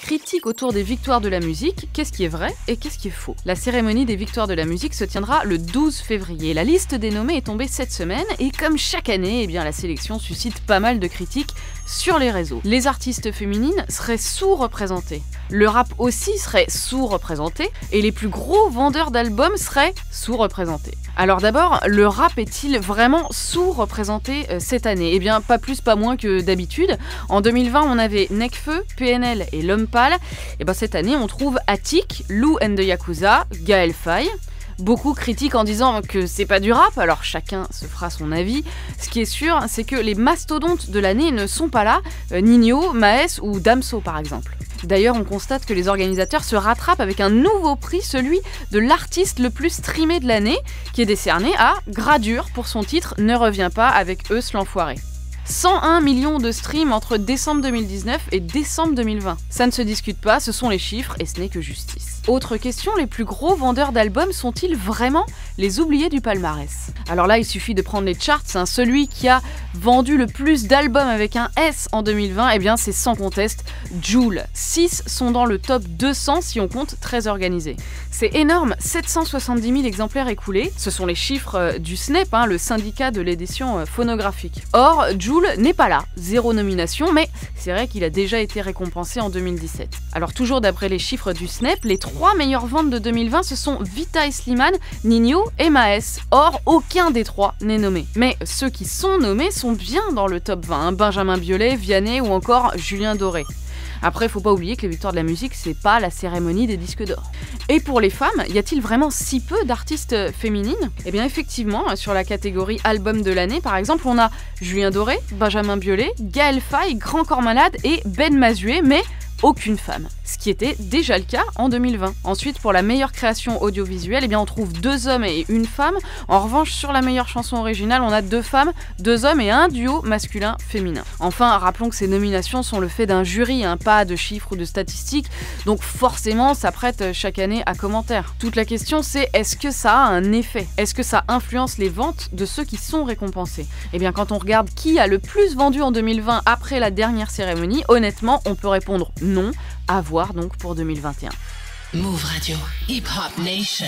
critique autour des victoires de la musique, qu'est-ce qui est vrai et qu'est-ce qui est faux. La cérémonie des victoires de la musique se tiendra le 12 février. La liste des nommés est tombée cette semaine et comme chaque année, la sélection suscite pas mal de critiques sur les réseaux. Les artistes féminines seraient sous-représentées. Le rap aussi serait sous-représenté et les plus gros vendeurs d'albums seraient sous-représentés. Alors d'abord, le rap est-il vraiment sous-représenté cette année ? Pas plus, pas moins que d'habitude. En 2020, on avait Nekfeu, PNL et L'Homme Pâle. Cette année, on trouve Attic, Lou and the Yakuza, Gaël Faye. Beaucoup critiquent en disant que c'est pas du rap, alors chacun se fera son avis. Ce qui est sûr, c'est que les mastodontes de l'année ne sont pas là, Ninho, Maes ou Damso par exemple. D'ailleurs, on constate que les organisateurs se rattrapent avec un nouveau prix, celui de l'artiste le plus streamé de l'année, qui est décerné à Gradure pour son titre Ne reviens pas avec Eus l'enfoiré. 101 millions de streams entre décembre 2019 et décembre 2020. Ça ne se discute pas, ce sont les chiffres et ce n'est que justice. Autre question, les plus gros vendeurs d'albums sont-ils vraiment les oubliés du palmarès ? Alors là, il suffit de prendre les charts, celui qui a vendu le plus d'albums avec un S en 2020, c'est sans conteste Jul. 6 sont dans le top 200 si on compte très organisé. C'est énorme, 770 000 exemplaires écoulés, ce sont les chiffres du SNEP, le syndicat de l'édition phonographique. Or, Jul n'est pas là, 0 nomination, mais c'est vrai qu'il a déjà été récompensé en 2017. Alors toujours d'après les chiffres du SNEP, les 3 meilleures ventes de 2020, ce sont Vita et Slimane, Ninho et Maes. Or, aucun des 3 n'est nommé. Mais ceux qui sont nommés sont bien dans le top 20, Benjamin Biolay, Vianney ou encore Julien Doré. Après, faut pas oublier que les victoires de la musique, c'est pas la cérémonie des disques d'or. Et pour les femmes, y a-t-il vraiment si peu d'artistes féminines ? Effectivement, sur la catégorie album de l'année, par exemple, on a Julien Doré, Benjamin Biolay, Gaël Faye, Grand Corps Malade et Ben Mazué, mais aucune femme. Ce qui était déjà le cas en 2020. Ensuite, pour la meilleure création audiovisuelle, on trouve 2 hommes et 1 femme. En revanche, sur la meilleure chanson originale, on a 2 femmes, 2 hommes et un duo masculin-féminin. Enfin, rappelons que ces nominations sont le fait d'un jury, pas de chiffres ou de statistiques, donc forcément, ça prête chaque année à commentaire. Toute la question, c'est est-ce que ça a un effet ? Est-ce que ça influence les ventes de ceux qui sont récompensés ? Quand on regarde qui a le plus vendu en 2020 après la dernière cérémonie, honnêtement, on peut répondre non, à voir donc pour 2021. Move Radio, Hip Hop Nation.